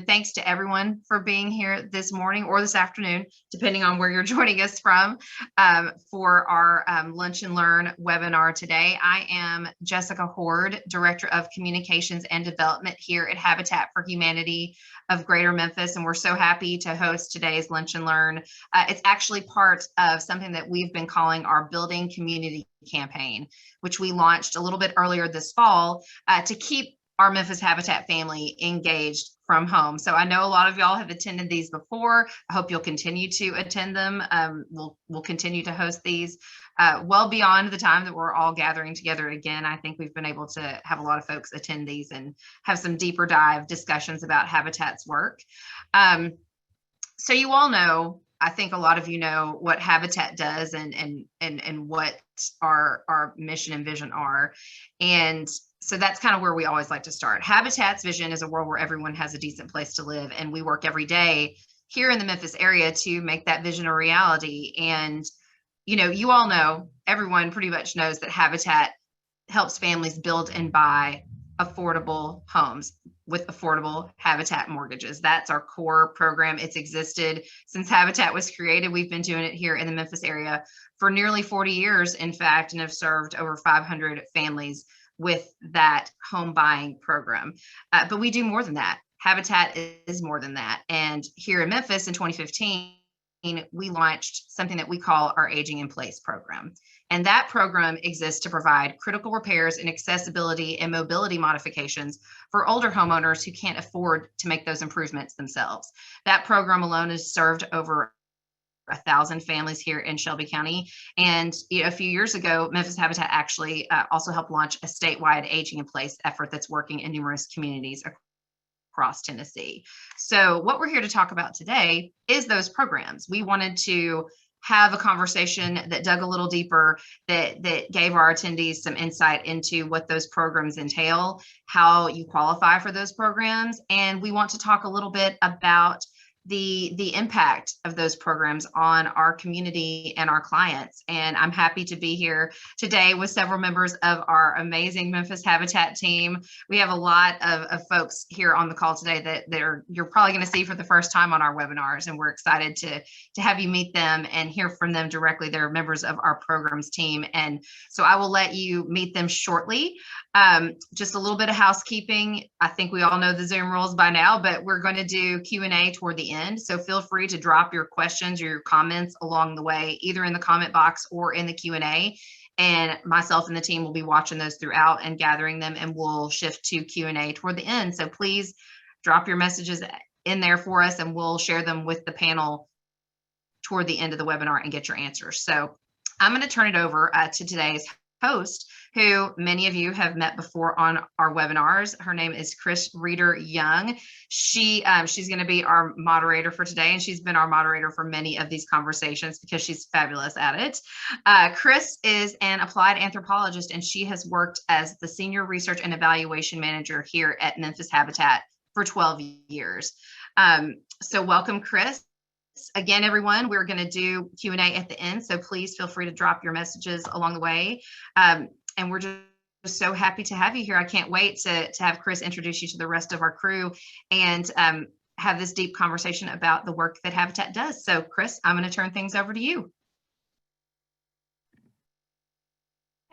thanks to everyone for being here this morning or this afternoon, depending on where you're joining us from, for our Lunch and Learn webinar today. I am Jessica Horde, Director of Communications and Development here at Habitat for Humanity of Greater Memphis, and we're so happy to host today's Lunch and Learn. It's actually part of something that we've been calling our Building Community campaign, which we launched a little bit earlier this fall to keep our Memphis Habitat family engaged from home. So I know a lot of y'all have attended these before. I hope you'll continue to attend them. We'll continue to host these well beyond the time that we're all gathering together again. I think we've been able to have a lot of folks attend these and have some deeper dive discussions about Habitat's work. So you all know, I think a lot of you know what Habitat does and what our mission and vision are. And so that's kind of where we always like to start. Habitat's vision is a world where everyone has a decent place to live. And we work every day here in the Memphis area to make that vision a reality. And, you know, you all know, everyone pretty much knows that Habitat helps families build and buy affordable homes with affordable Habitat mortgages. That's our core program. It's existed since Habitat was created. We've been doing it here in the Memphis area for nearly 40 years, in fact, and have served over 500 families with that home buying program. But we do more than that. Habitat is more than that. And here in Memphis in 2015, we launched something that we call our Aging in Place program. And that program exists to provide critical repairs and accessibility and mobility modifications for older homeowners who can't afford to make those improvements themselves. That program alone has served over 1,000 families here in Shelby County. And a few years ago, Memphis Habitat actually also helped launch a statewide Aging in Place effort that's working in numerous communities across Tennessee. So what we're here to talk about today is those programs. We wanted to have a conversation that dug a little deeper, that gave our attendees some insight into what those programs entail, how you qualify for those programs. And we want to talk a little bit about the impact of those programs on our community and our clients. And I'm happy to be here today with several members of our amazing Memphis Habitat team. We have a lot of folks here on the call today that you're probably going to see for the first time on our webinars, and we're excited to have you meet them and hear from them directly. They're members of our programs team, and so I will let you meet them shortly. Just a little bit of housekeeping. I think we all know the Zoom rules by now, but we're going to do Q&A toward the end. So feel free to drop your questions or your comments along the way, either in the comment box or in the Q&A. And myself and the team will be watching those throughout and gathering them, and we'll shift to Q&A toward the end. So please drop your messages in there for us, and we'll share them with the panel toward the end of the webinar and get your answers. So I'm going to turn it over to today's host, who many of you have met before on our webinars. Her name is Chris Reeder Young. She's going to be our moderator for today, and she's been our moderator for many of these conversations because she's fabulous at it. Chris is an applied anthropologist, and she has worked as the Senior Research and Evaluation Manager here at Memphis Habitat for 12 years. So welcome, Chris. Again, everyone, we're going to do Q&A at the end, so please feel free to drop your messages along the way. And we're just so happy to have you here. I can't wait to have Chris introduce you to the rest of our crew and have this deep conversation about the work that Habitat does. So Chris, I'm going to turn things over to you.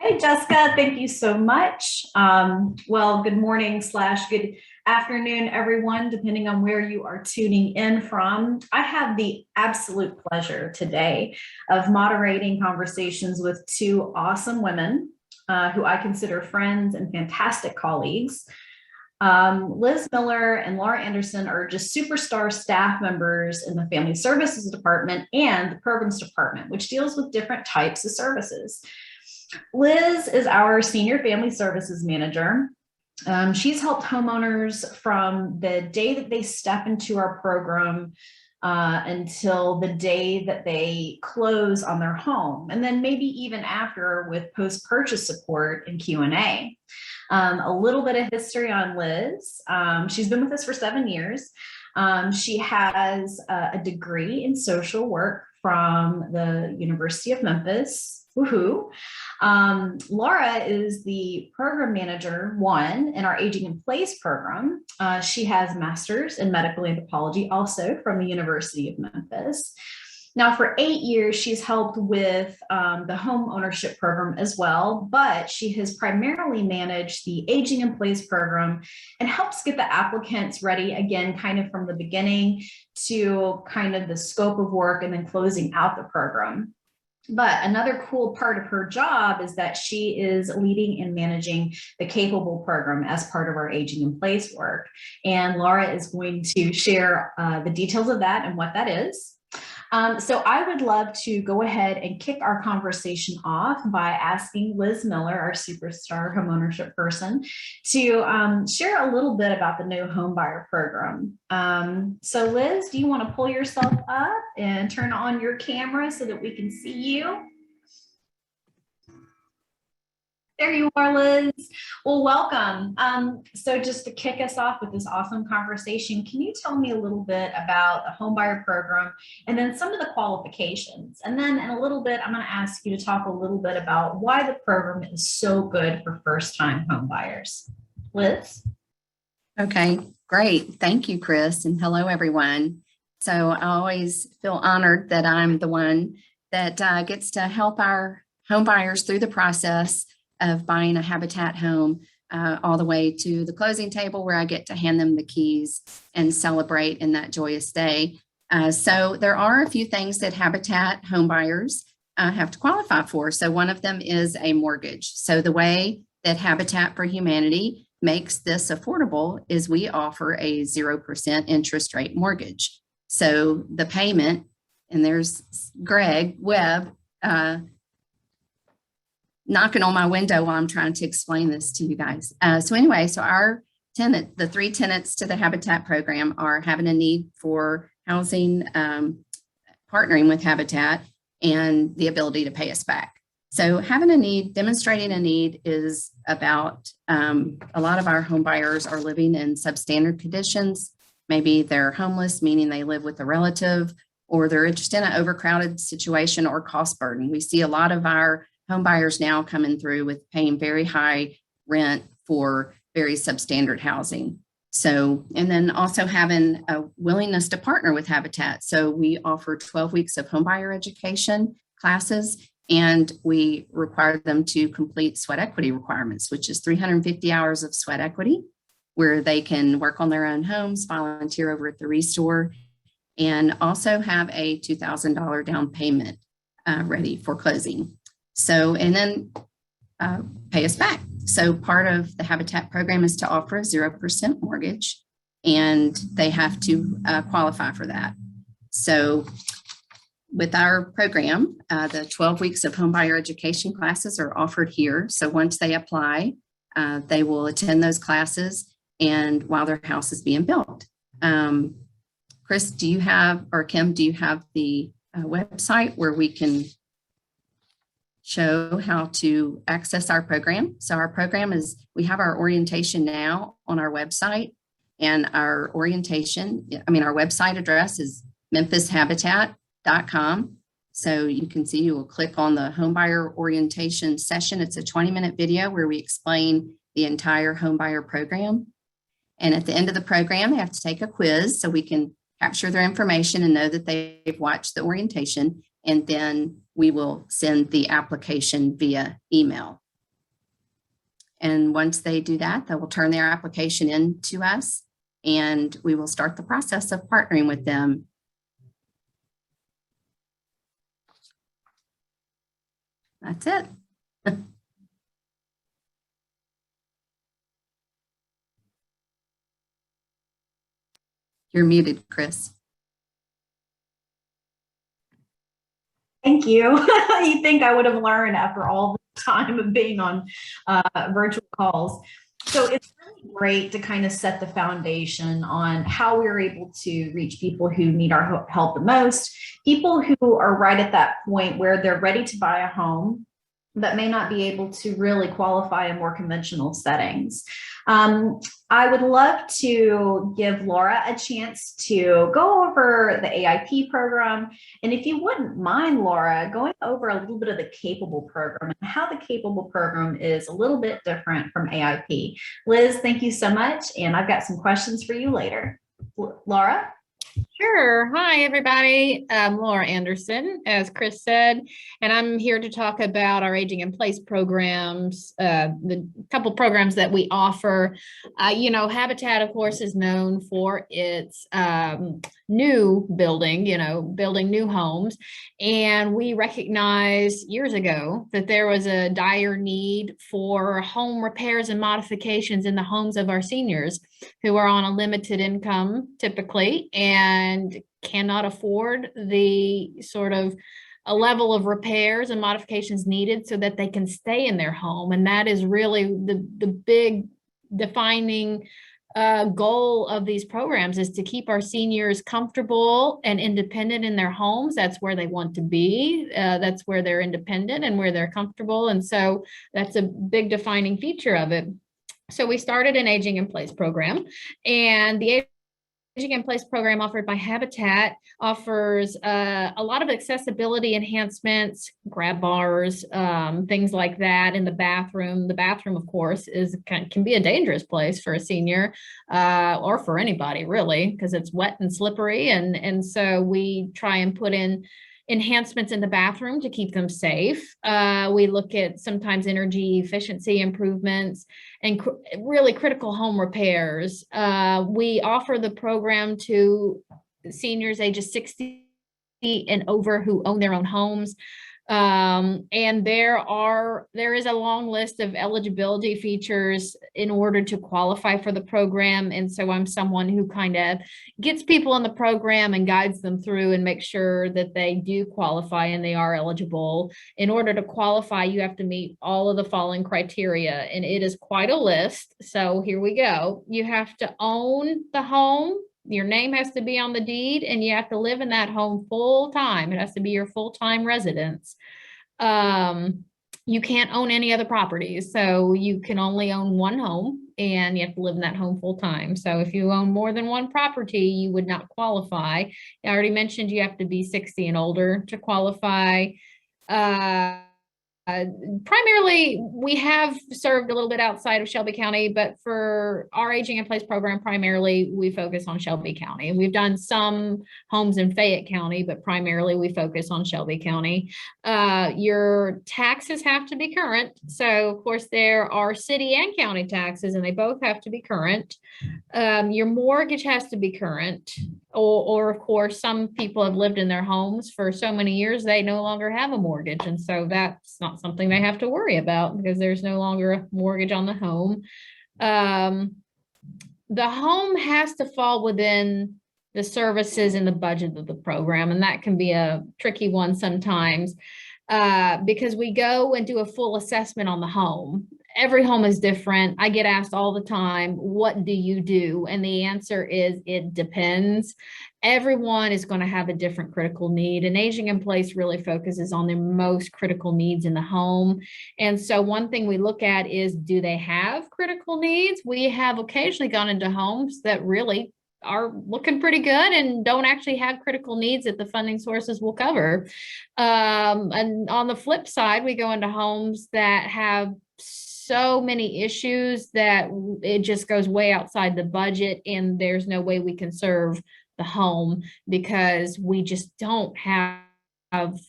Hey, Jessica, thank you so much. Well, good morning / good afternoon, everyone, depending on where you are tuning in from. I have the absolute pleasure today of moderating conversations with two awesome women who I consider friends and fantastic colleagues. Liz Miller and Laura Anderson are just superstar staff members in the Family Services Department and the Programs Department, which deals with different types of services. Liz is our Senior Family Services Manager. She's helped homeowners from the day that they step into our program until the day that they close on their home, and then maybe even after with post-purchase support and Q&A. A little bit of history on Liz. She's been with us for 7 years. She has a degree in social work from the University of Memphis. Woohoo. Laura is the program manager one in our Aging in Place program. She has a master's in medical anthropology, also from the University of Memphis. Now, for 8 years, she's helped with the home ownership program as well, but she has primarily managed the Aging in Place program and helps get the applicants ready, again, kind of from the beginning to kind of the scope of work and then closing out the program. But another cool part of her job is that she is leading and managing the Capable program as part of our Aging in Place work. And Laura is going to share the details of that and what that is. So I would love to go ahead and kick our conversation off by asking Liz Miller, our superstar homeownership person, to share a little bit about the new Homebuyer program. So Liz, do you want to pull yourself up and turn on your camera so that we can see you? There you are, Liz. Well, welcome. So just to kick us off with this awesome conversation, can you tell me a little bit about the Homebuyer program and then some of the qualifications? And then in a little bit, I'm going to ask you to talk a little bit about why the program is so good for first-time homebuyers. Liz? Okay, great. Thank you, Chris. And hello, everyone. So I always feel honored that I'm the one that gets to help our homebuyers through the process of buying a Habitat home all the way to the closing table where I get to hand them the keys and celebrate in that joyous day. So there are a few things that Habitat homebuyers have to qualify for. So one of them is a mortgage. So the way that Habitat for Humanity makes this affordable is we offer a 0% interest rate mortgage. So the payment, and there's Greg Webb, knocking on my window while I'm trying to explain this to you guys. So anyway, so our tenant, the 3 tenets to the Habitat program are having a need for housing, partnering with Habitat, and the ability to pay us back. So having a need, demonstrating a need is about, a lot of our home buyers are living in substandard conditions. Maybe they're homeless, meaning they live with a relative, or they're just in an overcrowded situation or cost burden. We see a lot of our home buyers now coming through with paying very high rent for very substandard housing. So, and then also having a willingness to partner with Habitat. So we offer 12 weeks of homebuyer education classes, and we require them to complete sweat equity requirements, which is 350 hours of sweat equity, where they can work on their own homes, volunteer over at the Restore, and also have a $2,000 down payment ready for closing. So, and then pay us back. So part of the Habitat program is to offer a 0% mortgage, and they have to qualify for that. So with our program, the 12 weeks of homebuyer education classes are offered here. So once they apply, they will attend those classes and while their house is being built. Chris, do you have, or Kim, do you have the website where we can show how to access our program? So our program is, we have our orientation now on our website, and our orientation, our website address is memphishabitat.com. So you can see, you will click on the Homebuyer Orientation session. It's a 20-minute video where we explain the entire Homebuyer program. And at the end of the program, they have to take a quiz so we can capture their information and know that they've watched the orientation. And then we will send the application via email. And once they do that, they will turn their application in to us, and we will start the process of partnering with them. That's it. You're muted, Chris. Thank you. You think I would have learned after all the time of being on virtual calls. So it's really great to kind of set the foundation on how we're able to reach people who need our help the most, people who are right at that point where they're ready to buy a home, that may not be able to really qualify in more conventional settings. I would love to give Laura a chance to go over the AIP program. And if you wouldn't mind, Laura, going over a little bit of the Capable program and how the Capable program is a little bit different from AIP. Liz, thank you so much. And I've got some questions for you later. Laura? Sure. Hi, everybody. I'm Laura Anderson, as Chris said, and I'm here to talk about our Aging in Place programs, the couple programs that we offer. Habitat, of course, is known for its new building, building new homes. And we recognized years ago that there was a dire need for home repairs and modifications in the homes of our seniors who are on a limited income typically and cannot afford the sort of a level of repairs and modifications needed so that they can stay in their home. And that is really the big defining goal of these programs, is to keep our seniors comfortable and independent in their homes. That's where they want to be. That's where they're independent and where they're comfortable. And so that's a big defining feature of it. So we started an Aging in Place program, and the Aging in Place program offered by Habitat offers a lot of accessibility enhancements, grab bars, things like that in the bathroom. The bathroom, of course, can be a dangerous place for a senior or for anybody, really, because it's wet and slippery. And so we try and put in enhancements in the bathroom to keep them safe. We look at sometimes energy efficiency improvements and really critical home repairs. We offer the program to seniors ages 60 and over who own their own homes. And there is a long list of eligibility features in order to qualify for the program. And so I'm someone who kind of gets people in the program and guides them through and makes sure that they do qualify and they are eligible. In order to qualify, you have to meet all of the following criteria, and it is quite a list. So here we go. You have to own the home. Your name has to be on the deed, and you have to live in that home full time. It has to be your full-time residence. You can't own any other properties. So you can only own one home, and you have to live in that home full time. So if you own more than one property, you would not qualify. I already mentioned you have to be 60 and older to qualify. Primarily, we have served a little bit outside of Shelby County, but for our Aging in Place program, primarily we focus on Shelby County. We've done some homes in Fayette County, but primarily we focus on Shelby County. Your taxes have to be current. So of course there are city and county taxes, and they both have to be current. Your mortgage has to be current. Or of course, some people have lived in their homes for so many years, they no longer have a mortgage. And so that's not something they have to worry about because there's no longer a mortgage on the home. The home has to fall within the services and the budget of the program. And that can be a tricky one sometimes because we go and do a full assessment on the home. Every home is different. I get asked all the time, what do you do? And the answer is, it depends. Everyone is going to have a different critical need, and Aging in Place really focuses on the most critical needs in the home. And so one thing we look at is, do they have critical needs? We have occasionally gone into homes that really are looking pretty good and don't actually have critical needs that the funding sources will cover. And on the flip side, we go into homes that have so many issues that it just goes way outside the budget, and there's no way we can serve the home because we just don't have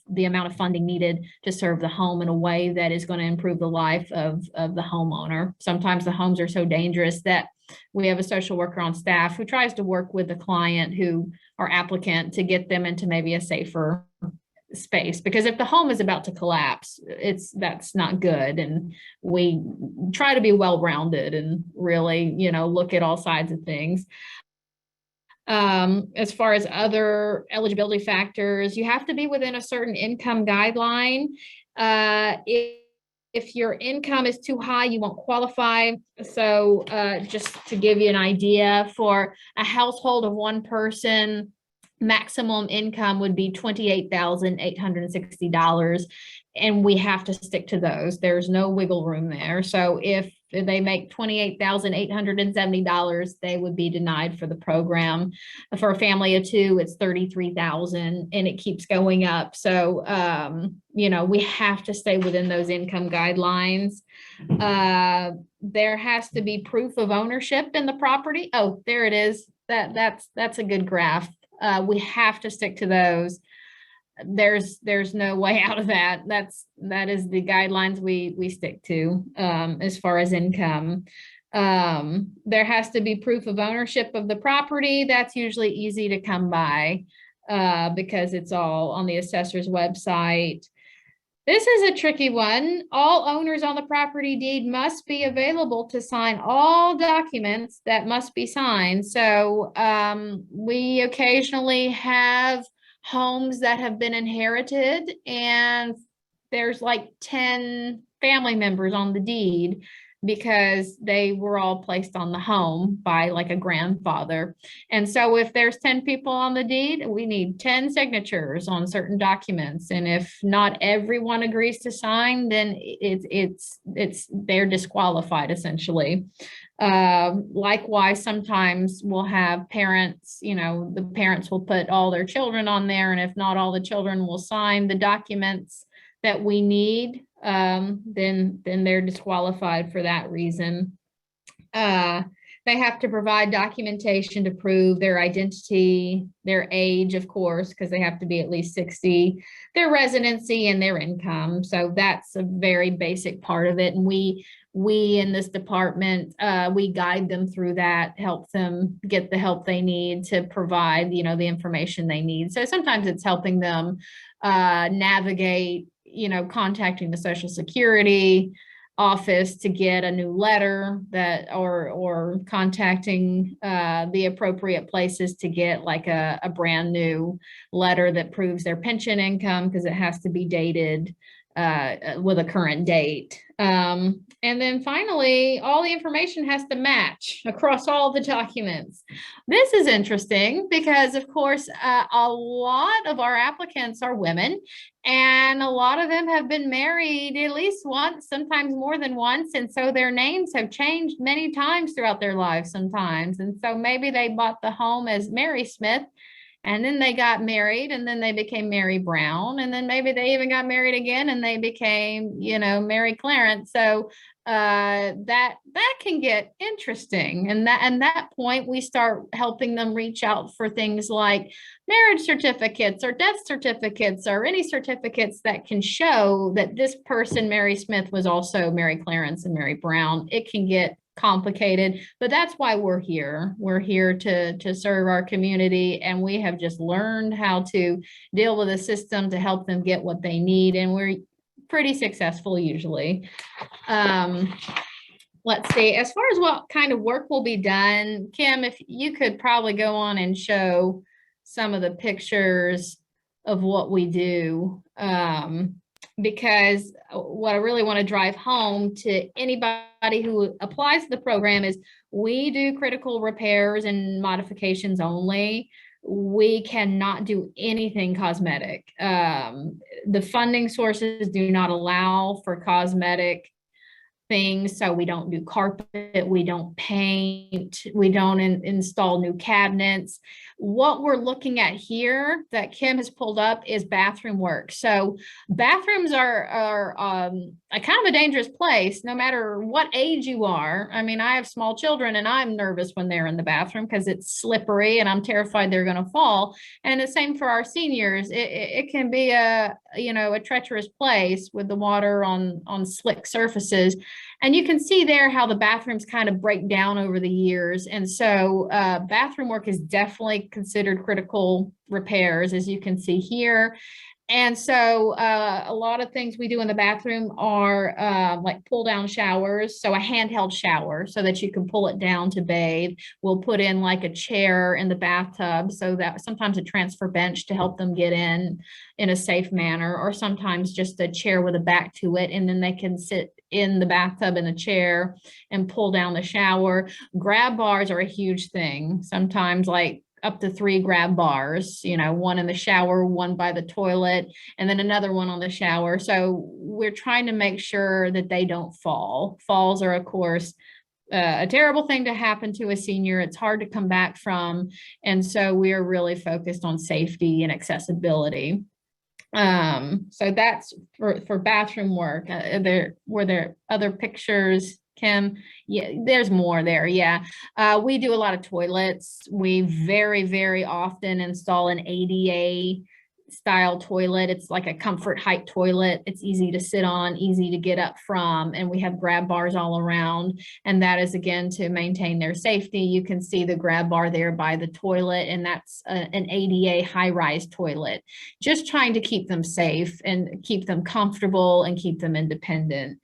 the amount of funding needed to serve the home in a way that is going to improve the life of the homeowner. Sometimes the homes are so dangerous that we have a social worker on staff who tries to work with the client or applicant to get them into maybe a safer space, because if the home is about to collapse, that's not good. And we try to be well-rounded and really, look at all sides of things. As far as other eligibility factors, you have to be within a certain income guideline. If your income is too high, you won't qualify. So just to give you an idea, for a household of one person, maximum income would be $28,860. And we have to stick to those. There's no wiggle room there. So if they make $28,870, they would be denied for the program. For a family of two, it's $33,000, and it keeps going up. So, you know, we have to stay within those income guidelines. There has to be proof of ownership in the property. Oh, there it is. That's a good graph. We have to stick to those. There's no way out of that. That is the guidelines we stick to as far as income. There has to be proof of ownership of the property. That's usually easy to come by because it's all on the assessor's website. This is a tricky one. All owners on the property deed must be available to sign all documents that must be signed. So we occasionally have homes that have been inherited, and there's like 10 family members on the deed because they were all placed on the home by like a grandfather. And so if there's 10 people on the deed, we need 10 signatures on certain documents. And if not everyone agrees to sign, then they're disqualified essentially. Likewise, sometimes we'll have parents, you know, the parents will put all their children on there, and if not all the children will sign the documents that we need, then they're disqualified for that reason. They have to provide documentation to prove their identity, their age, of course, because they have to be at least 60, their residency, and their income. So that's a very basic part of it. And we in this department, we guide them through that, help them get the help they need to provide, you know, the information they need. So sometimes it's helping them navigate, you know, contacting the Social Security office to get a new letter that, or contacting the appropriate places to get like a brand new letter that proves their pension income, because it has to be dated with a current date. And then finally, all the information has to match across all the documents. This is interesting because, of course, a lot of our applicants are women, and a lot of them have been married at least once, sometimes more than once. And so their names have changed many times throughout their lives sometimes. And so maybe they bought the home as Mary Smith, and then they got married, and then they became Mary Brown, and then maybe they even got married again and they became, you know, Mary Clarence. So that can get interesting. And that point, we start helping them reach out for things like marriage certificates or death certificates or any certificates that can show that this person, Mary Smith, was also Mary Clarence and Mary Brown. It can get complicated, but that's why we're here. We're here to serve our community, and we have just learned how to deal with a system to help them get what they need, and we're pretty successful usually. Let's see, as far as what kind of work will be done, Kim, if you could probably go on and show some of the pictures of what we do, because what I really want to drive home to anybody who applies to the program is we do critical repairs and modifications only. We cannot do anything cosmetic. The funding sources do not allow for cosmetic things. So we don't do carpet, we don't paint, we don't install new cabinets. What we're looking at here that Kim has pulled up is bathroom work. So bathrooms are a kind of a dangerous place, no matter what age you are. I mean, I have small children, and I'm nervous when they're in the bathroom because it's slippery and I'm terrified they're going to fall. And the same for our seniors. It can be a treacherous place with the water on slick surfaces. And you can see there how the bathrooms kind of break down over the years. And so bathroom work is definitely considered critical repairs, as you can see here. And so a lot of things we do in the bathroom are like pull down showers. So a handheld shower so that you can pull it down to bathe. We'll put in like a chair in the bathtub, so that sometimes a transfer bench to help them get in a safe manner, or sometimes just a chair with a back to it, and then they can sit in the bathtub in a chair and pull down the shower. Grab bars are a huge thing. Sometimes, like up to 3 grab bars, one in the shower, one by the toilet, and then another one on the shower. So we're trying to make sure that they don't fall. Falls are, of course, a terrible thing to happen to a senior. It's hard to come back from. And so we are really focused on safety and accessibility. So that's for bathroom work. Were there other pictures, Kim? Yeah, there's more there. Yeah. We do a lot of toilets. We very, very often install an ADA style toilet. It's like a comfort height toilet. It's easy to sit on, easy to get up from, and we have grab bars all around. And that is, again, to maintain their safety. You can see the grab bar there by the toilet, and that's an ADA high-rise toilet. Just trying to keep them safe and keep them comfortable and keep them independent.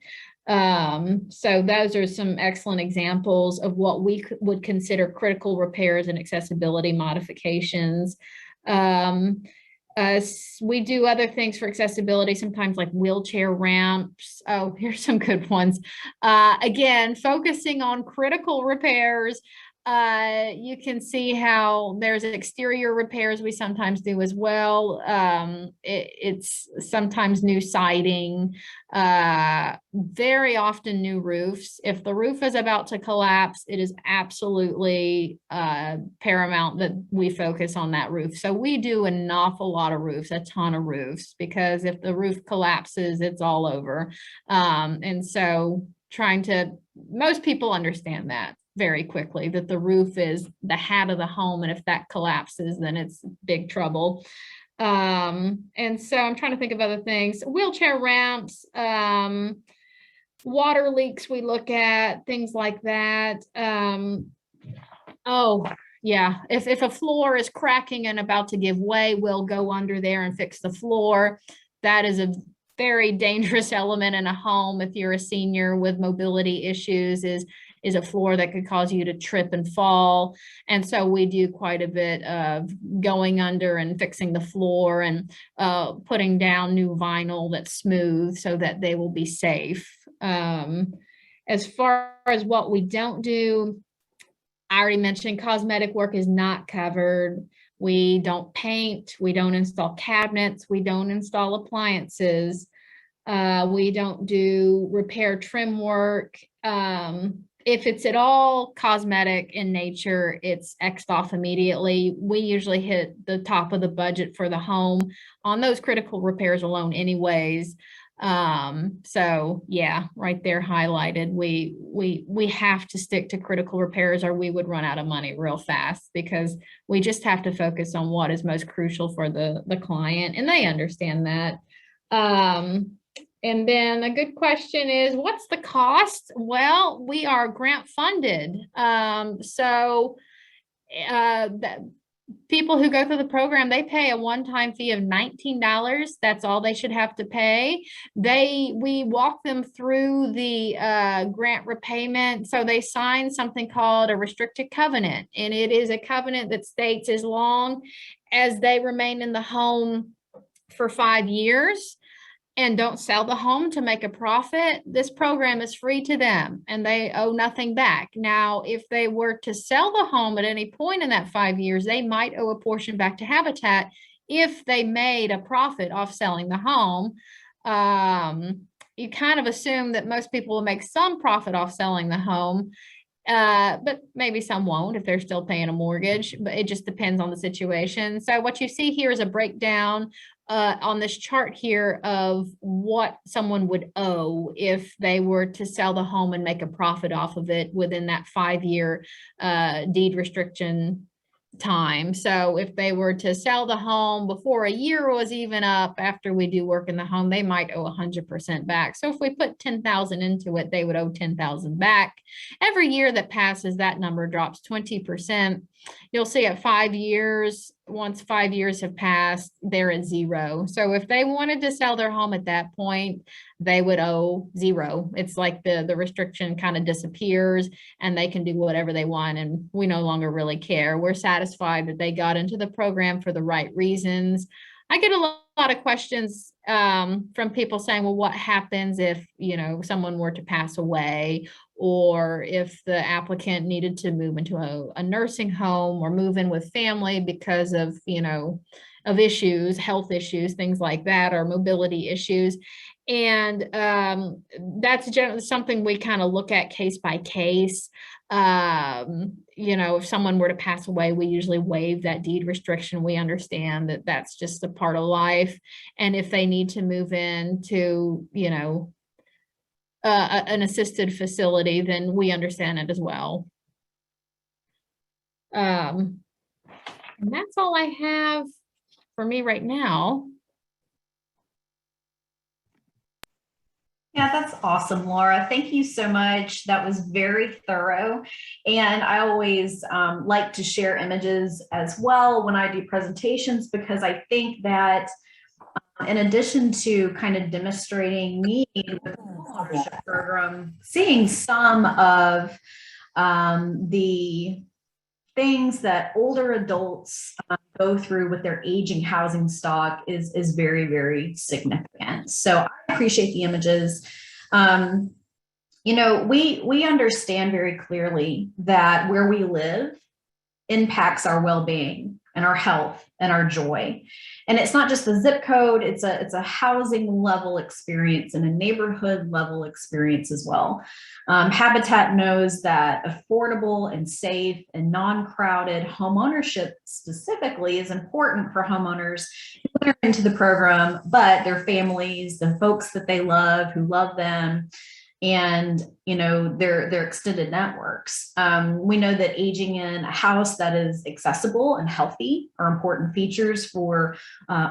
So those are some excellent examples of what we would consider critical repairs and accessibility modifications. We do other things for accessibility, sometimes like wheelchair ramps. Oh, here's some good ones. Again, focusing on critical repairs. You can see how there's exterior repairs we sometimes do as well. It's sometimes new siding, very often new roofs. If the roof is about to collapse, it is absolutely paramount that we focus on that roof. So we do an awful lot of roofs, a ton of roofs, because if the roof collapses, it's all over. And so most people understand that very quickly, that the roof is the hat of the home, and if that collapses, then it's big trouble. And so I'm trying to think of other things. Wheelchair ramps, water leaks we look at, things like that. Oh yeah, if a floor is cracking and about to give way, we'll go under there and fix the floor. That is a very dangerous element in a home if you're a senior with mobility issues, is a floor that could cause you to trip and fall. And so we do quite a bit of going under and fixing the floor and putting down new vinyl that's smooth so that they will be safe. As far as what we don't do, I already mentioned cosmetic work is not covered. We don't paint, we don't install cabinets, we don't install appliances. We don't do repair trim work. If it's at all cosmetic in nature, it's X'd off immediately. We usually hit the top of the budget for the home on those critical repairs alone anyways. So yeah, right there highlighted. We have to stick to critical repairs or we would run out of money real fast, because we just have to focus on what is most crucial for the client, and they understand that. And then a good question is, what's the cost? Well, we are grant funded. So people who go through the program, they pay a one-time fee of $19. That's all they should have to pay. We walk them through the grant repayment. So they sign something called a restricted covenant. And it is a covenant that states as long as they remain in the home for 5 years and don't sell the home to make a profit, this program is free to them and they owe nothing back. Now, if they were to sell the home at any point in that 5 years, they might owe a portion back to Habitat if they made a profit off selling the home. You kind of assume that most people will make some profit off selling the home, but maybe some won't if they're still paying a mortgage, but it just depends on the situation. So what you see here is a breakdown on this chart here of what someone would owe if they were to sell the home and make a profit off of it within that 5-year deed restriction time. So if they were to sell the home before a year was even up after we do work in the home, they might owe 100% back. So if we put 10,000 into it, they would owe 10,000 back. Every year that passes, that number drops 20%. You'll see at 5 years, once 5 years have passed, they're at zero. So if they wanted to sell their home at that point, they would owe zero. It's like the restriction kind of disappears and they can do whatever they want. And we no longer really care. We're satisfied that they got into the program for the right reasons. I get a lot of questions from people saying, well, what happens if, someone were to pass away, or if the applicant needed to move into a nursing home or move in with family because of, of issues, health issues, things like that, or mobility issues. And that's generally something we kind of look at case by case. If someone were to pass away, we usually waive that deed restriction. We understand that that's just a part of life. And if they need to move into, an assisted facility, then we understand it as well. And that's all I have for me right now. Yeah, that's awesome, Laura. Thank you so much. That was very thorough. And I always like to share images as well when I do presentations, because I think that in addition to kind of demonstrating need with the homeownership program, seeing some of the things that older adults go through with their aging housing stock is very, very significant. So I appreciate the images. We understand very clearly that where we live impacts our well-being and our health and our joy. And it's not just the zip code, it's a housing level experience and a neighborhood level experience as well. Habitat knows that affordable and safe and non-crowded home ownership specifically is important for homeowners who enter into the program, but their families, the folks that they love, who love them, and their extended networks. We know that aging in a house that is accessible and healthy are important features for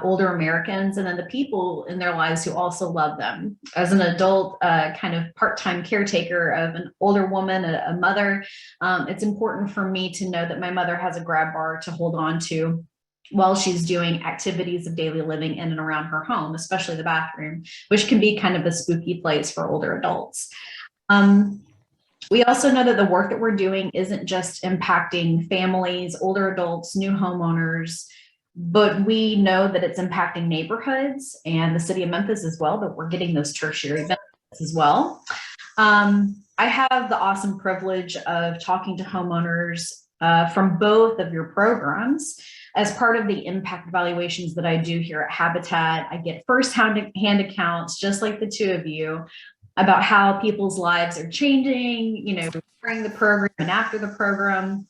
older Americans, and then the people in their lives who also love them. As an adult, kind of part-time caretaker of an older woman, a mother, it's important for me to know that my mother has a grab bar to hold on to while she's doing activities of daily living in and around her home, especially the bathroom, which can be kind of a spooky place for older adults. We also know that the work that we're doing isn't just impacting families, older adults, new homeowners, but we know that it's impacting neighborhoods and the city of Memphis as well, that we're getting those tertiary benefits as well. I have the awesome privilege of talking to homeowners from both of your programs. As part of the impact evaluations that I do here at Habitat, I get firsthand accounts, just like the two of you, about how people's lives are changing, during the program and after the program.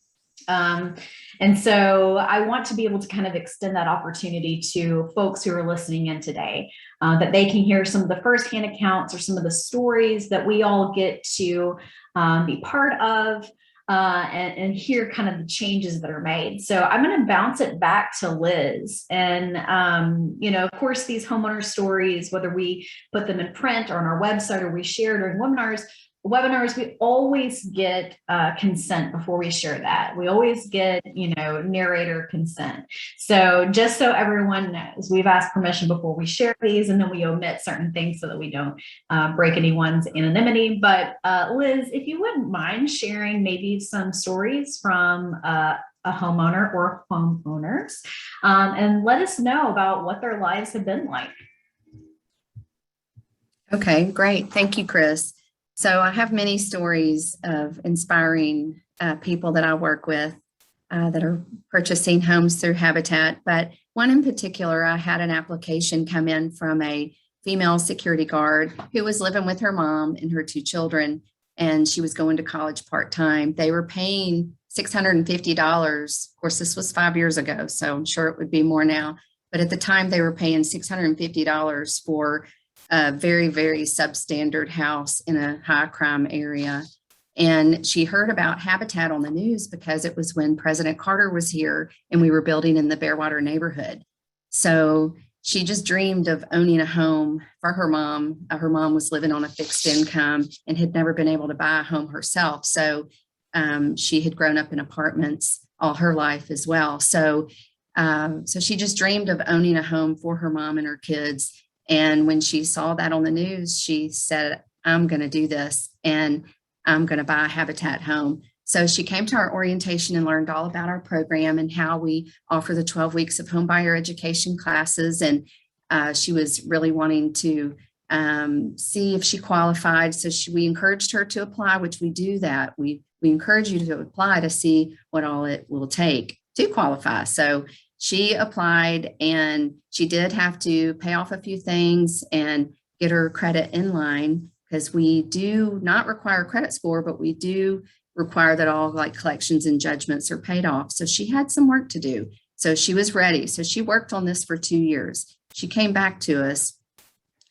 And so I want to be able to kind of extend that opportunity to folks who are listening in today, that they can hear some of the firsthand accounts or some of the stories that we all get to be part of. And hear kind of the changes that are made. So I'm going to bounce it back to Liz. And, of course, these homeowner stories, whether we put them in print or on our website or we share during webinars, we always get consent before we share that. We always get, narrator consent. So just so everyone knows, we've asked permission before we share these, and then we omit certain things so that we don't break anyone's anonymity. But Liz, if you wouldn't mind sharing maybe some stories from a homeowner or homeowners, and let us know about what their lives have been like. Okay, great. Thank you, Chris. So I have many stories of inspiring people that I work with that are purchasing homes through Habitat. But one in particular, I had an application come in from a female security guard who was living with her mom and her two children, and she was going to college part-time. They were paying $650. Of course, this was 5 years ago, so I'm sure it would be more now. But at the time, they were paying $650 for a very, very substandard house in a high crime area. And she heard about Habitat on the news because it was when President Carter was here and we were building in the Bearwater neighborhood. So she just dreamed of owning a home for her mom. Her mom was living on a fixed income and had never been able to buy a home herself. So she had grown up in apartments all her life as well. So she just dreamed of owning a home for her mom and her kids. And when she saw that on the news, she said, I'm going to do this and I'm going to buy a Habitat home. So she came to our orientation and learned all about our program and how we offer the 12 weeks of homebuyer education classes. And She was really wanting to see if she qualified. So we encouraged her to apply, which we do that. We encourage you to apply to see what all it will take to qualify. So she applied, and she did have to pay off a few things and get her credit in line, because we do not require a credit score, but we do require that all like collections and judgments are paid off. So she had some work to do. So she was ready. So she worked on this for 2 years. She came back to us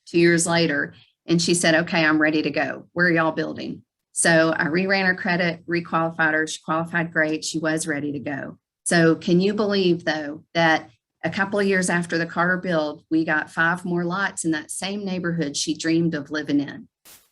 2 years later, and she said, okay, I'm ready to go. Where are y'all building? So I reran her credit, requalified her. She qualified great. She was ready to go. So can you believe, though, that a couple of years after the Carter build, we got 5 more lots in that same neighborhood she dreamed of living in.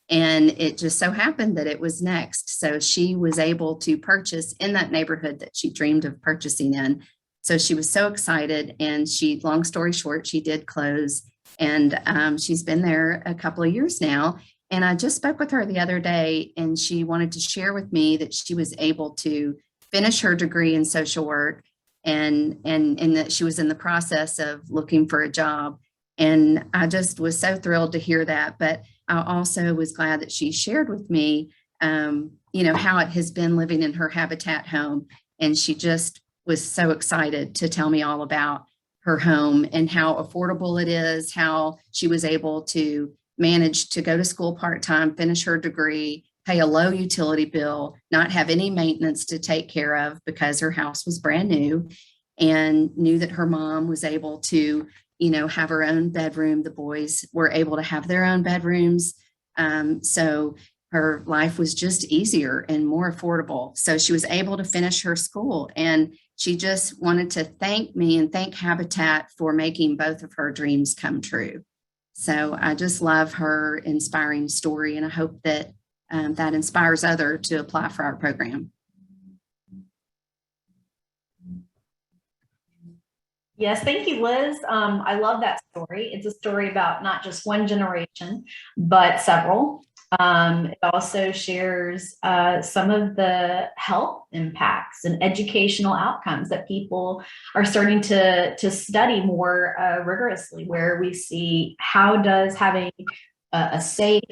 And it just so happened that it was next. So she was able to purchase in that neighborhood that she dreamed of purchasing in. So she was so excited. And she, long story short, she did close. And she's been there a couple of years now. And I just spoke with her the other day, and she wanted to share with me that she was able to finish her degree in social work, and that she was in the process of looking for a job. And I just was so thrilled to hear that. But I also was glad that she shared with me, how it has been living in her Habitat home. And she just was so excited to tell me all about her home and how affordable it is, how she was able to manage to go to school part-time, finish her degree, pay a low utility bill, not have any maintenance to take care of because her house was brand new, and knew that her mom was able to, have her own bedroom. The boys were able to have their own bedrooms. So her life was just easier and more affordable. So she was able to finish her school, and she just wanted to thank me and thank Habitat for making both of her dreams come true. So I just love her inspiring story, and I hope that that inspires others to apply for our program. Yes, thank you, Liz. I love that story. It's a story about not just one generation, but several. It also shares some of the health impacts and educational outcomes that people are starting to study more rigorously, where we see how does having a safe,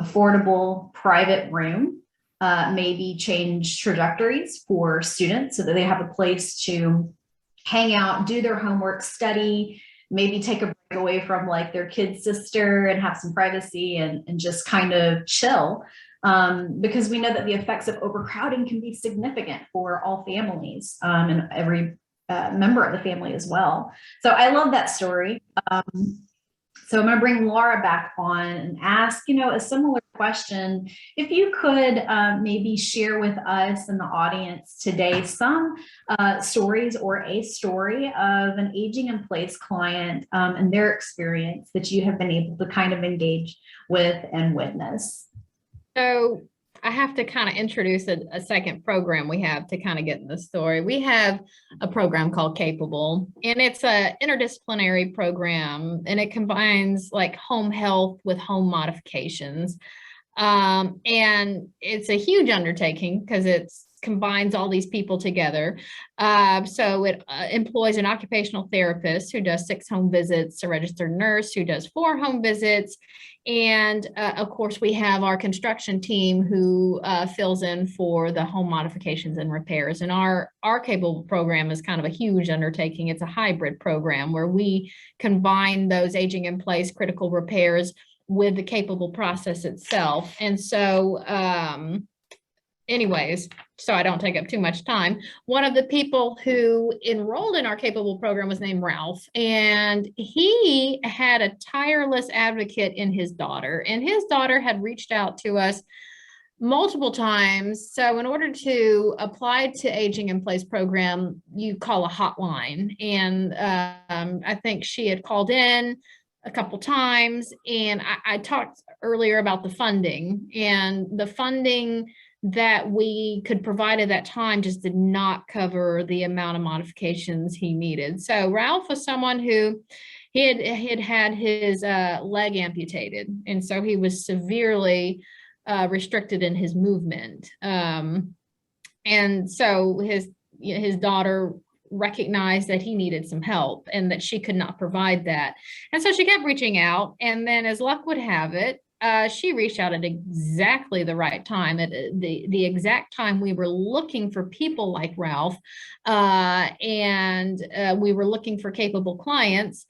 affordable, private room maybe change trajectories for students so that they have a place to hang out, do their homework, study, maybe take a break away from like their kid sister and have some privacy and just kind of chill. Because we know that the effects of overcrowding can be significant for all families and every member of the family as well. So I love that story. So I'm going to bring Laura back on and ask, a similar question. If you could maybe share with us and the audience today some stories or a story of an aging in place client and their experience that you have been able to kind of engage with and witness. So I have to kind of introduce a second program we have to kind of get in the story. We have a program called Capable, and it's an interdisciplinary program, and it combines like home health with home modifications. And it's a huge undertaking because it combines all these people together. So it employs an occupational therapist who does 6 home visits, a registered nurse who does 4 home visits. And of course, we have our construction team who fills in for the home modifications and repairs. And our Capable program is kind of a huge undertaking. It's a hybrid program where we combine those aging in place critical repairs with the Capable process itself. And so anyways, so I don't take up too much time, one of the people who enrolled in our Capable program was named Ralph, and he had a tireless advocate in his daughter, and his daughter had reached out to us multiple times. So in order to apply to Aging in Place program, you call a hotline, and I think she had called in a couple times, and I talked earlier about the funding, and the funding that we could provide at that time just did not cover the amount of modifications he needed. So Ralph was someone who he had his leg amputated, and so he was severely restricted in his movement. And so his daughter recognized that he needed some help and that she could not provide that. And so she kept reaching out. And then as luck would have it, she reached out at exactly the right time, at the exact time we were looking for people like Ralph, and we were looking for capable clients,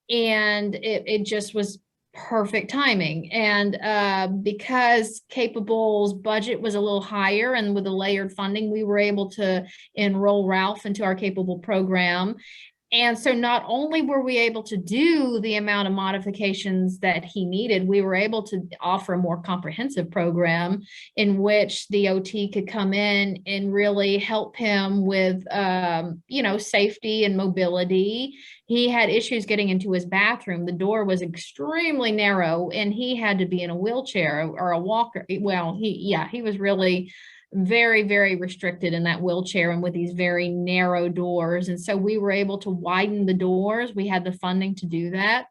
and it just was perfect timing. And because Capable's budget was a little higher, and with the layered funding, we were able to enroll Ralph into our Capable program. And so not only were we able to do the amount of modifications that he needed, we were able to offer a more comprehensive program in which the OT could come in and really help him with, safety and mobility. He had issues getting into his bathroom. The door was extremely narrow and he had to be in a wheelchair or a walker. Well, he was really very, very restricted in that wheelchair and with these very narrow doors. And so we were able to widen the doors. We had the funding to do that.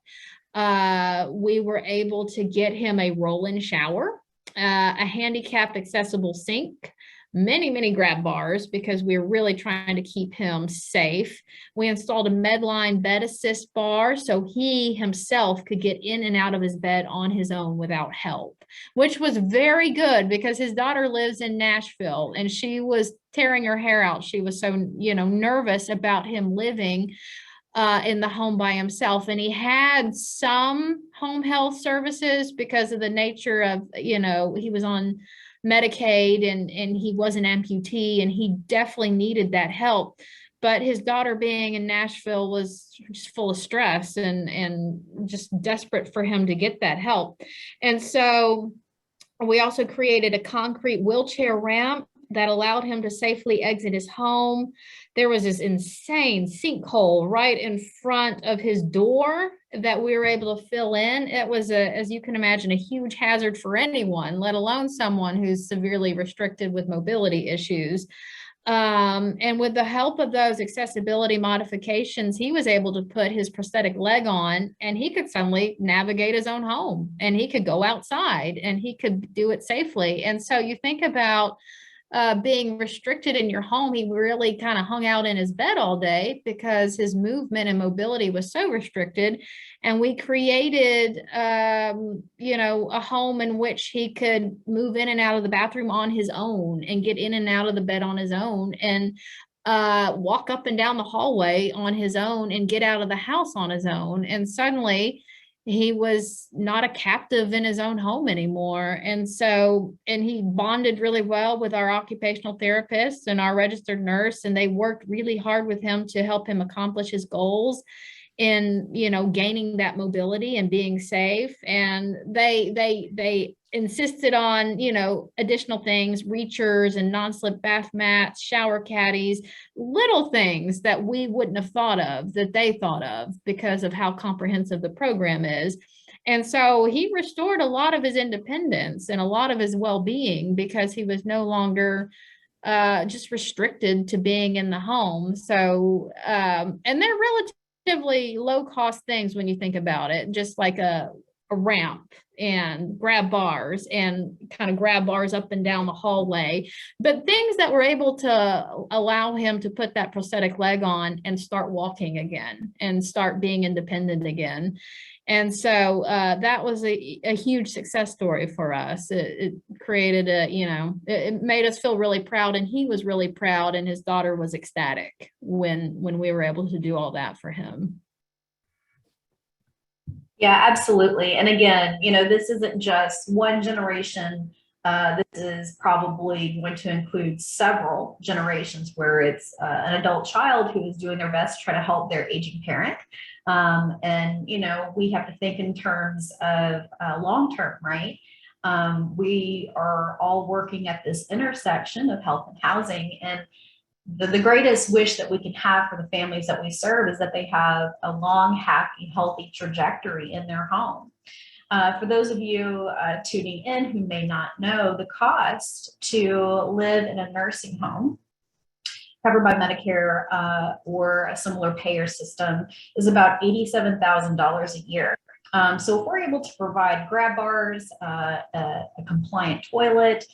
We were able to get him a roll-in shower, a handicap accessible sink, many grab bars, because we were really trying to keep him safe. We installed a Medline bed assist bar so he himself could get in and out of his bed on his own without help, which was very good because his daughter lives in Nashville and she was tearing her hair out. She was so, nervous about him living in the home by himself. And he had some home health services because of the nature of, he was on Medicaid and he was an amputee and he definitely needed that help. But his daughter being in Nashville was just full of stress and just desperate for him to get that help. And so we also created a concrete wheelchair ramp that allowed him to safely exit his home. There was this insane sinkhole right in front of his door that we were able to fill in. It was, as you can imagine, a huge hazard for anyone, let alone someone who's severely restricted with mobility issues. And with the help of those accessibility modifications, he was able to put his prosthetic leg on and he could suddenly navigate his own home and he could go outside and he could do it safely. And so you think about being restricted in your home, he really kind of hung out in his bed all day because his movement and mobility was so restricted. And we created, a home in which he could move in and out of the bathroom on his own and get in and out of the bed on his own and walk up and down the hallway on his own and get out of the house on his own. And suddenly he was not a captive in his own home anymore. And he bonded really well with our occupational therapist and our registered nurse, and they worked really hard with him to help him accomplish his goals in, gaining that mobility and being safe. And they insisted on, additional things, reachers and non-slip bath mats, shower caddies, little things that we wouldn't have thought of that they thought of because of how comprehensive the program is. And so he restored a lot of his independence and a lot of his well-being because he was no longer just restricted to being in the home. So, and they're relatively low-cost things when you think about it, just like a ramp and grab bars and kind of grab bars up and down the hallway, but things that were able to allow him to put that prosthetic leg on and start walking again and start being independent again. And so that was a huge success story for us. It created it made us feel really proud, and he was really proud, and his daughter was ecstatic when we were able to do all that for him. Yeah, absolutely. And again, this isn't just one generation. This is probably going to include several generations where it's an adult child who is doing their best to try to help their aging parent. And we have to think in terms of long-term, right? We are all working at this intersection of health and housing, and the greatest wish that we can have for the families that we serve is that they have a long, happy, healthy trajectory in their home. For those of you tuning in who may not know, the cost to live in a nursing home covered by Medicare or a similar payer system is about $87,000 a year. So if we're able to provide grab bars, a compliant toilet,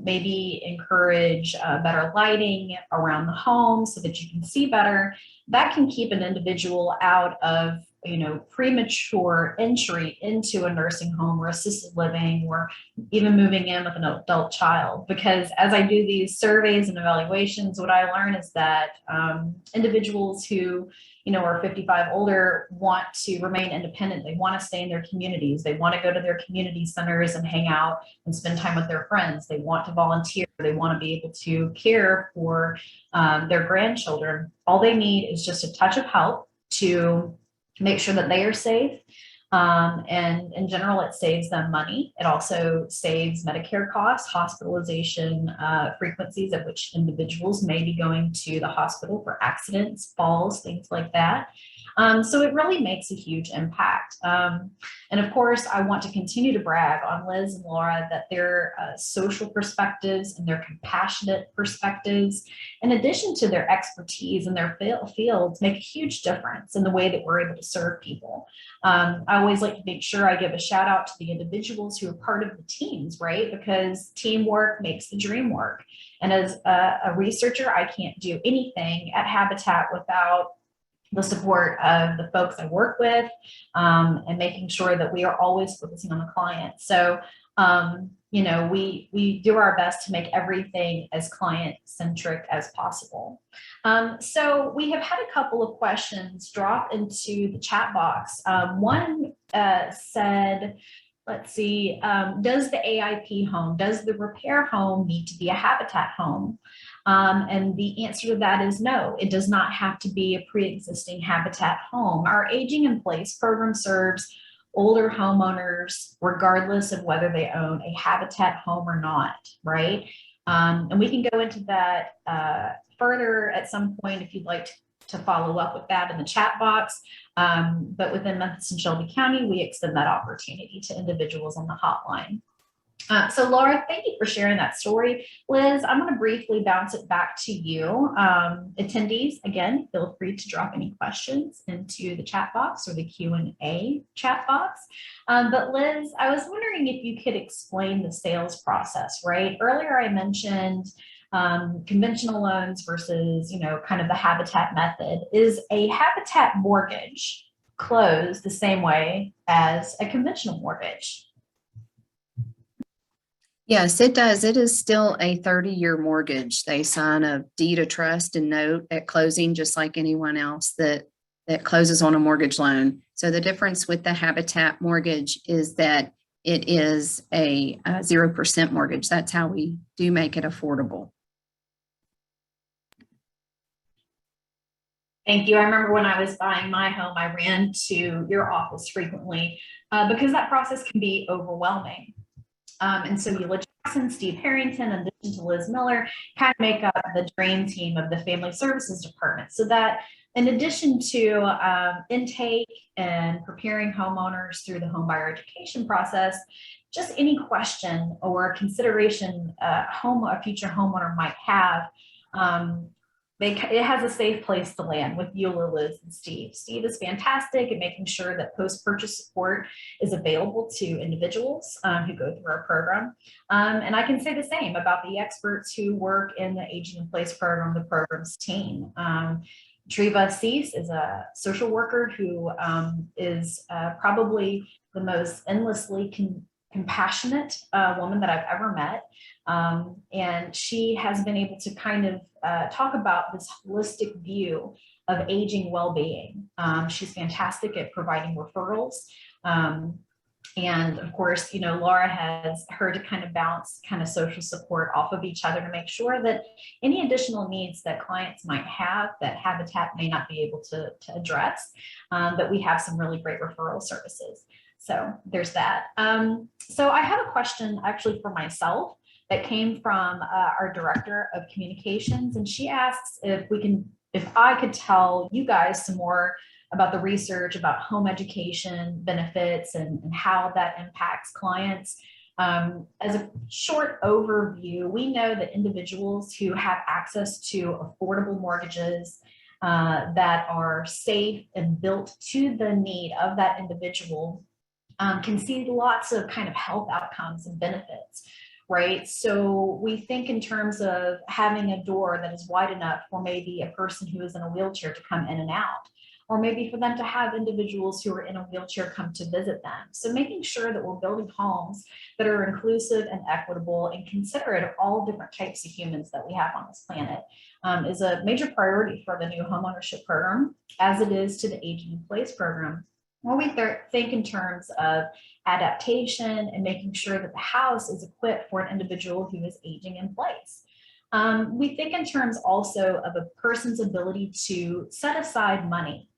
maybe encourage better lighting around the home so that you can see better. That can keep an individual out of, premature entry into a nursing home or assisted living, or even moving in with an adult child. Because as I do these surveys and evaluations, what I learn is that individuals who are 55 older want to remain independent. They want to stay in their communities. They want to go to their community centers and hang out and spend time with their friends. They want to volunteer. They want to be able to care for their grandchildren. All they need is just a touch of help to make sure that they are safe. And in general, it saves them money. It also saves Medicare costs, hospitalization frequencies at which individuals may be going to the hospital for accidents, falls, things like that. So it really makes a huge impact. And of course, I want to continue to brag on Liz and Laura that their social perspectives and their compassionate perspectives, in addition to their expertise in their fields, make a huge difference in the way that we're able to serve people. I always like to make sure I give a shout out to the individuals who are part of the teams, right? Because teamwork makes the dream work. And as a researcher, I can't do anything at Habitat without the support of the folks I work with, and making sure that we are always focusing on the client. So, we do our best to make everything as client-centric as possible. So we have had a couple of questions drop into the chat box. One said, let's see, does the AIP home, does the repair home need to be a Habitat home? And the answer to that is no, it does not have to be a pre-existing Habitat home. Our Aging in Place program serves older homeowners regardless of whether they own a Habitat home or not, right? And we can go into that further at some point if you'd like to follow up with that in the chat box. But within Memphis and Shelby County, we extend that opportunity to individuals on the hotline. So Laura, thank you for sharing that story. Liz, I'm going to briefly bounce it back to you. Attendees, again, feel free to drop any questions into the chat box or the Q&A chat box. But Liz, I was wondering if you could explain the sales process, right? Earlier I mentioned conventional loans versus, kind of the Habitat method. Is a Habitat mortgage closed the same way as a conventional mortgage? Yes, it does. It is still a 30-year mortgage. They sign a deed of trust and note at closing, just like anyone else that closes on a mortgage loan. So the difference with the Habitat mortgage is that it is a 0% mortgage. That's how we do make it affordable. Thank you. I remember when I was buying my home, I ran to your office frequently because that process can be overwhelming. And so you, Jackson, Steve Harrington, in addition to Liz Miller, kind of make up the dream team of the Family Services Department. So that in addition to intake and preparing homeowners through the homebuyer education process, just any question or consideration a future homeowner might have, it has a safe place to land with you, Liz, and Steve. Steve is fantastic at making sure that post-purchase support is available to individuals who go through our program. And I can say the same about the experts who work in the Aging in Place program, the program's team. Treva Cease is a social worker who is probably the most endlessly compassionate woman that I've ever met. And she has been able to kind of talk about this holistic view of aging well-being. She's fantastic at providing referrals. And of course, Laura has her to kind of bounce kind of social support off of each other to make sure that any additional needs that clients might have that Habitat may not be able to address, that we have some really great referral services. So there's that. So I have a question actually for myself that came from our director of communications, and she asks if I could tell you guys some more about the research about home education benefits and how that impacts clients. As a short overview, we know that individuals who have access to affordable mortgages that are safe and built to the need of that individual can see lots of kind of health outcomes and benefits. right? So we think in terms of having a door that is wide enough for maybe a person who is in a wheelchair to come in and out, or maybe for them to have individuals who are in a wheelchair come to visit them. So making sure that we're building homes that are inclusive and equitable and considerate of all different types of humans that we have on this planet is a major priority for the new homeownership program, as it is to the Aging in Place program. When we think in terms of adaptation and making sure that the house is equipped for an individual who is aging in place. We think in terms also of a person's ability to set aside money,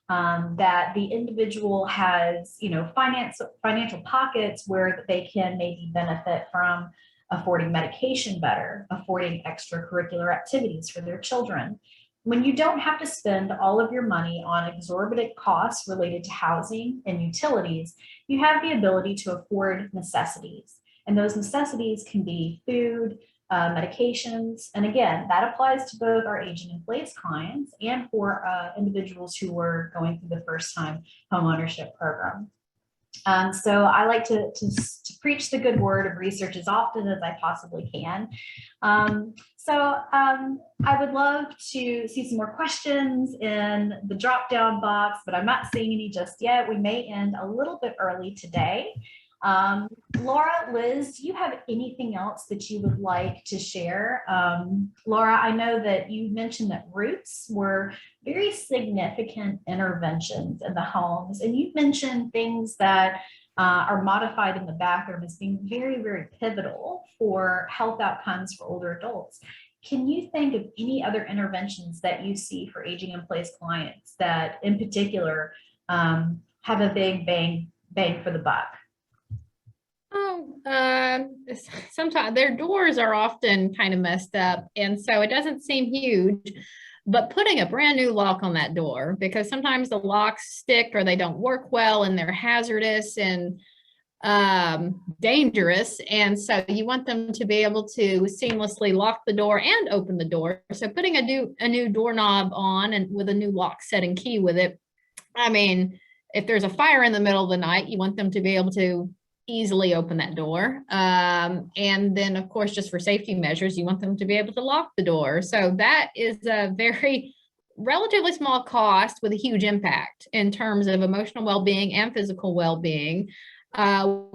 that the individual has, financial pockets where they can maybe benefit from affording medication better, affording extracurricular activities for their children. When you don't have to spend all of your money on exorbitant costs related to housing and utilities, you have the ability to afford necessities. And those necessities can be food, medications. And again, that applies to both our aging in place clients and for individuals who are going through the first time homeownership program. So I like to preach the good word of research as often as I possibly can. I would love to see some more questions in the drop down box, but I'm not seeing any just yet. We may end a little bit early today. Laura, Liz, do you have anything else that you would like to share? Laura, I know that you mentioned that roots were very significant interventions in the homes, and you mentioned things that are modified in the bathroom as being very, very pivotal for health outcomes for older adults. Can you think of any other interventions that you see for aging in place clients that in particular have a big bang for the buck? Sometimes their doors are often kind of messed up, and so it doesn't seem huge, but putting a brand new lock on that door, because sometimes the locks stick or they don't work well and they're hazardous and dangerous, and so you want them to be able to seamlessly lock the door and open the door. So putting a new doorknob on and with a new lock set and key with it, I mean, if there's a fire in the middle of the night, you want them to be able to easily open that door. And then of course, just for safety measures, you want them to be able to lock the door. So that is a very relatively small cost with a huge impact in terms of emotional well-being and physical well-being.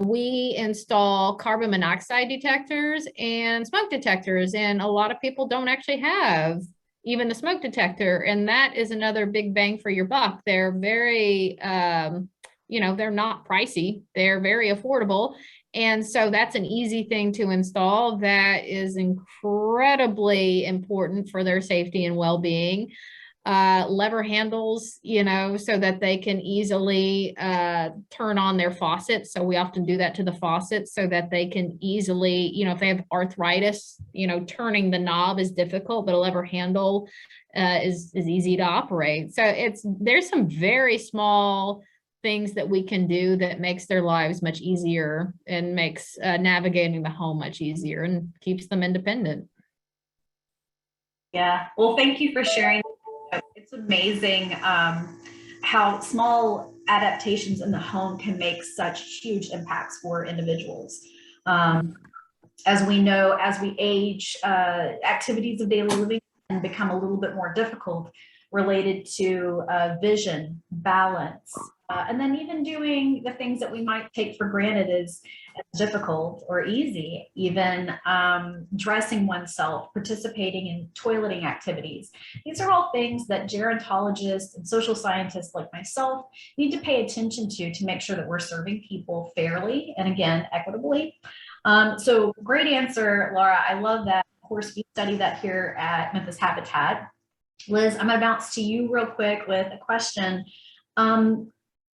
We install carbon monoxide detectors and smoke detectors, and a lot of people don't actually have even a smoke detector. And that is another big bang for your buck. They're very, they're not pricey. They're very affordable. And so that's an easy thing to install that is incredibly important for their safety and well-being. Lever handles, so that they can easily turn on their faucet. So we often do that to the faucet so that they can easily, if they have arthritis, turning the knob is difficult, but a lever handle is easy to operate. So there's some very small things that we can do that makes their lives much easier and makes navigating the home much easier and keeps them independent. Yeah, well, thank you for sharing. It's amazing how small adaptations in the home can make such huge impacts for individuals. As we know, as we age, activities of daily living can become a little bit more difficult related to vision, balance, and then even doing the things that we might take for granted is difficult or easy, even dressing oneself, participating in toileting activities. These are all things that gerontologists and social scientists like myself need to pay attention to make sure that we're serving people fairly and again, equitably. So great answer, Laura. I love that. Of course, we study that here at Memphis Habitat. Liz, I'm going to bounce to you real quick with a question.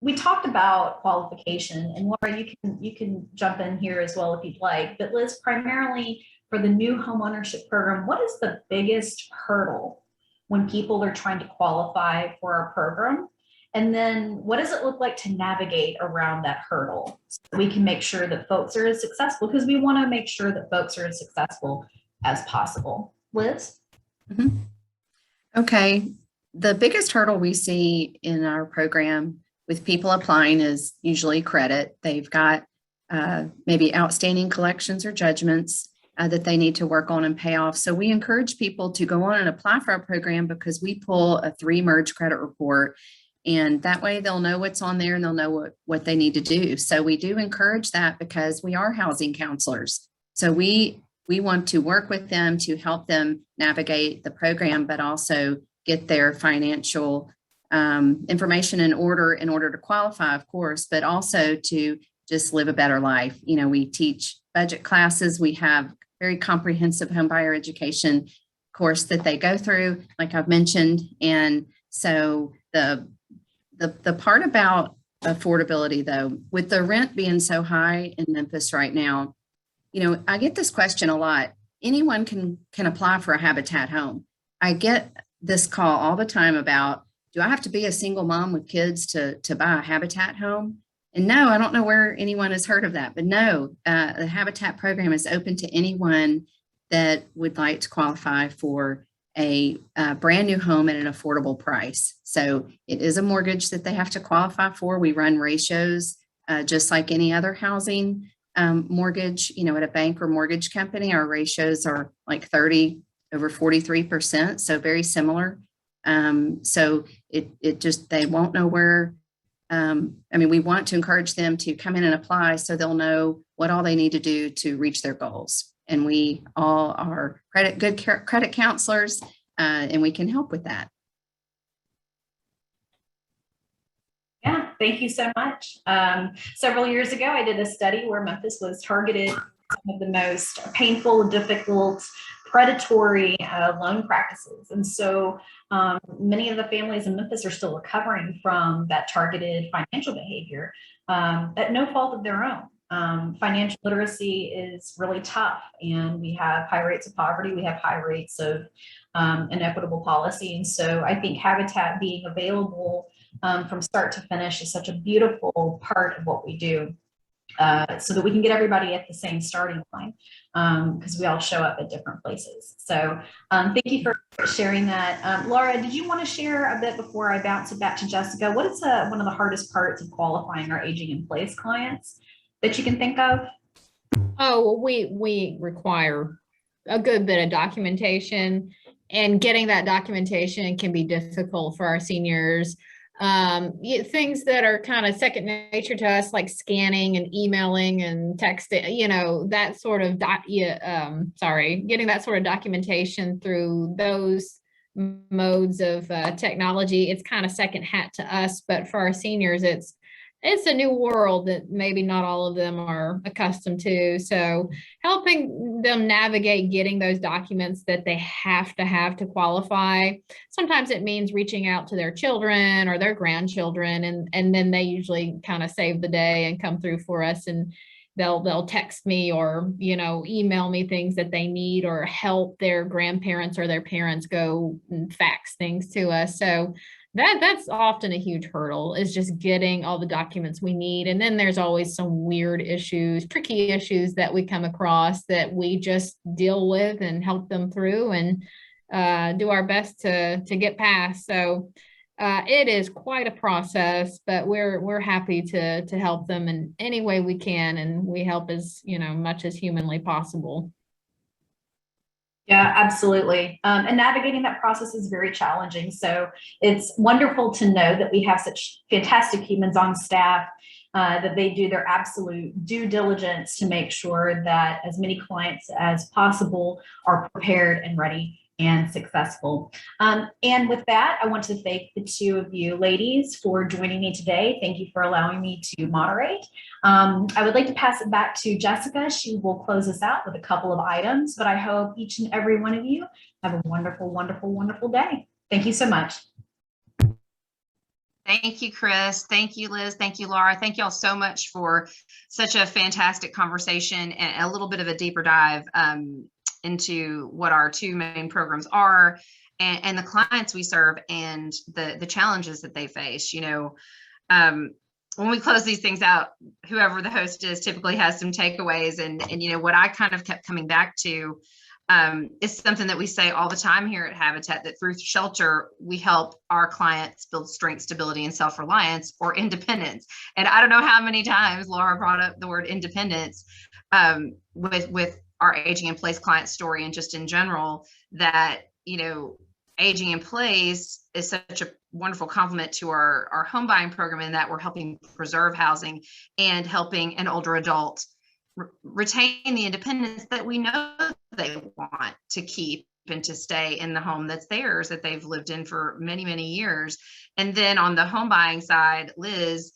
We talked about qualification, and Laura, you can jump in here as well if you'd like. But Liz, primarily for the new homeownership program, what is the biggest hurdle when people are trying to qualify for our program? And then what does it look like to navigate around that hurdle so that we can make sure that folks are as successful? Because we want to make sure that folks are as successful as possible. Liz? Mm-hmm. Okay. The biggest hurdle we see in our program with people applying is usually credit. They've got maybe outstanding collections or judgments that they need to work on and pay off. So we encourage people to go on and apply for our program because we pull a 3-merge credit report, and that way they'll know what's on there and they'll know what they need to do. So we do encourage that because we are housing counselors. So we want to work with them to help them navigate the program, but also get their financial information in order to qualify, of course, but also to just live a better life. You know, we teach budget classes. We have very comprehensive homebuyer education course that they go through, like I've mentioned. And so the part about affordability, though, with the rent being so high in Memphis right now, you know, I get this question a lot. Anyone can apply for a Habitat home. I get this call all the time about, do I have to be a single mom with kids to buy a Habitat home? And no, I don't know where anyone has heard of that, but no, the Habitat program is open to anyone that would like to qualify for a brand new home at an affordable price. So it is a mortgage that they have to qualify for. We run ratios just like any other housing mortgage, you know, at a bank or mortgage company. Our ratios are like 30 over 43%, so very similar. So it just, they won't know where. I mean, we want to encourage them to come in and apply so they'll know what all they need to do to reach their goals. And we all are good credit counselors, and we can help with that. Yeah, thank you so much. Several years ago, I did a study where Memphis was targeted some of the most painful, difficult, predatory loan practices. And so many of the families in Memphis are still recovering from that targeted financial behavior at no fault of their own. Financial literacy is really tough, and we have high rates of poverty. We have high rates of inequitable policy. And so I think Habitat being available from start to finish is such a beautiful part of what we do. So that we can get everybody at the same starting line, because we all show up at different places. So thank you for sharing that. Laura, did you want to share a bit before I bounce it back to Jessica? What is one of the hardest parts of qualifying our aging in place clients that you can think of? Oh, we require a good bit of documentation, and getting that documentation can be difficult for our seniors. Things that are kind of second nature to us, like scanning and emailing and texting, you know, that sort of getting that sort of documentation through those modes of technology. It's kind of second hat to us, but for our seniors, it's a new world that maybe not all of them are accustomed to. So helping them navigate getting those documents that they have to qualify. Sometimes it means reaching out to their children or their grandchildren, and then they usually kind of save the day and come through for us, and they'll text me or, you know, email me things that they need, or help their grandparents or their parents go and fax things to us. So that's often a huge hurdle, is just getting all the documents we need. And then there's always some weird issues, tricky issues that we come across that we just deal with and help them through and do our best to get past. So it is quite a process, but we're happy to help them in any way we can, and we help as much as humanly possible. Yeah, absolutely. And navigating that process is very challenging. So it's wonderful to know that we have such fantastic humans on staff, that they do their absolute due diligence to make sure that as many clients as possible are prepared and ready and successful. And with that, I want to thank the two of you ladies for joining me today. Thank you for allowing me to moderate. I would like to pass it back to Jessica. She will close us out with a couple of items, but I hope each and every one of you have a wonderful, wonderful, wonderful day. Thank you so much. Thank you, Chris. Thank you, Liz. Thank you, Laura. Thank you all so much for such a fantastic conversation and a little bit of a deeper dive into what our two main programs are, and the clients we serve, and the challenges that they face. When we close these things out, whoever the host is typically has some takeaways, and what I kind of kept coming back to is something that we say all the time here at Habitat, that through shelter, we help our clients build strength, stability, and self-reliance, or independence. And I don't know how many times Laura brought up the word independence with our aging in place client story, and just in general, that, you know, aging in place is such a wonderful complement to our home buying program, in that we're helping preserve housing and helping an older adult retain the independence that we know they want to keep and to stay in the home that's theirs, that they've lived in for many, many years. And then on the home buying side, Liz,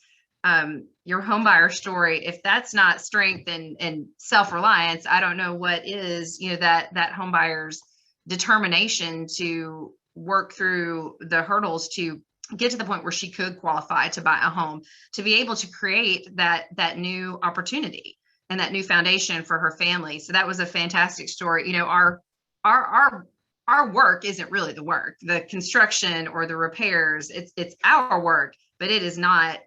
your home buyer story, if that's not strength and self-reliance, I don't know what is. You know, that home buyer's determination to work through the hurdles to get to the point where she could qualify to buy a home, to be able to create that new opportunity and that new foundation for her family. So that was a fantastic story. You know, our work isn't really the work, the construction or the repairs. It's our work, but it is not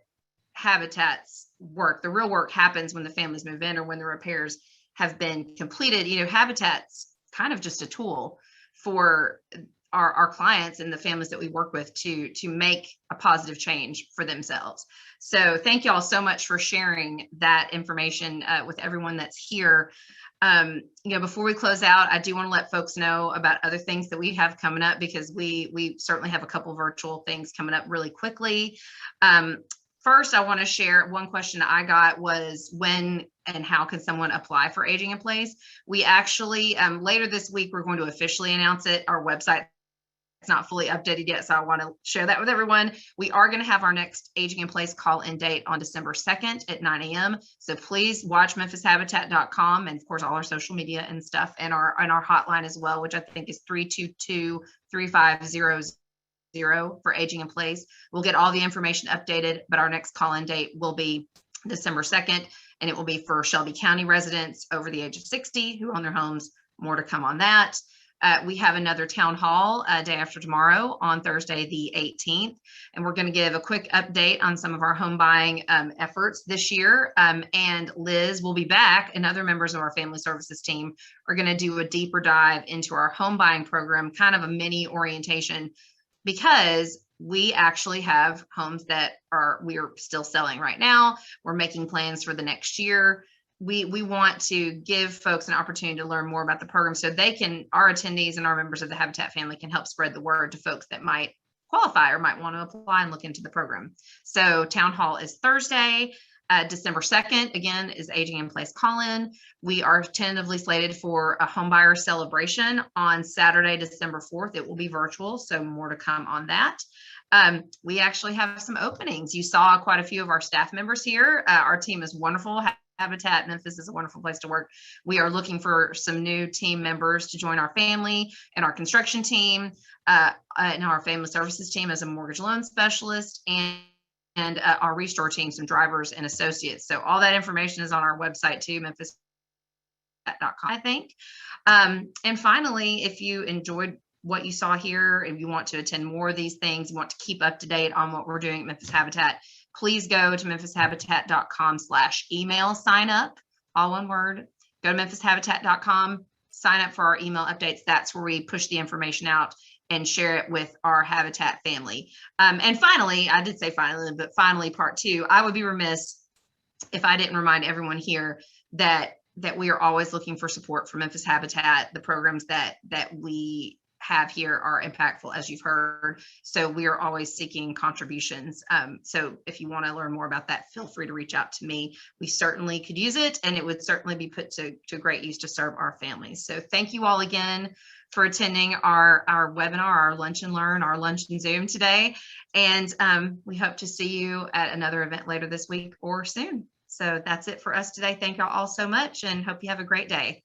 Habitat's work. The real work happens when the families move in or when the repairs have been completed. You know, Habitat's kind of just a tool for our clients and the families that we work with to make a positive change for themselves. So thank you all so much for sharing that information with everyone that's here. You know, before we close out, I do want to let folks know about other things that we have coming up, because we certainly have a couple virtual things coming up really quickly. First, I want to share one question I got was, when and how can someone apply for aging in place? We actually, later this week, we're going to officially announce it. Our website is not fully updated yet, so I want to share that with everyone. We are going to have our next aging in place call-in date on December 2nd at 9 a.m. So please watch memphishabitat.com, and of course all our social media and stuff, and our hotline as well, which I think is 322-3500 for aging in place. We'll get all the information updated, but our next call-in date will be December 2nd, and it will be for Shelby County residents over the age of 60 who own their homes. More to come on that. We have another town hall day after tomorrow on Thursday, the 18th, and we're going to give a quick update on some of our home buying efforts this year. And Liz will be back, and other members of our family services team are going to do a deeper dive into our home buying program, kind of a mini orientation, because we actually have homes that we are still selling right now. We're making plans for the next year. We want to give folks an opportunity to learn more about the program, so they can, our attendees and our members of the Habitat family can help spread the word to folks that might qualify or might want to apply and look into the program. So town hall is Thursday, December 2nd, again, is aging in place call-in. We are tentatively slated for a homebuyer celebration on Saturday, December 4th. It will be virtual, so more to come on that. We actually have some openings. You saw quite a few of our staff members here. Our team is wonderful. Habitat Memphis is a wonderful place to work. We are looking for some new team members to join our family and our construction team, and our family services team as a mortgage loan specialist, and our restore team, some drivers and associates. So all that information is on our website too, memphishabitat.com, I think. And finally, if you enjoyed what you saw here, if you want to attend more of these things, you want to keep up to date on what we're doing at Memphis Habitat, please go to memphishabitat.com/email sign up, all one word. Go to memphishabitat.com, sign up for our email updates. That's where we push the information out and share it with our Habitat family. And finally, I did say finally, but finally, part two, I would be remiss if I didn't remind everyone here that we are always looking for support from Memphis Habitat. The programs that we have here are impactful, as you've heard. So we are always seeking contributions. So if you want to learn more about that, feel free to reach out to me. We certainly could use it, and it would certainly be put to great use to serve our families. So thank you all again for attending our webinar, our Lunch and Learn, our Lunch and Zoom today. And we hope to see you at another event later this week or soon. So that's it for us today. Thank y'all all so much, and hope you have a great day.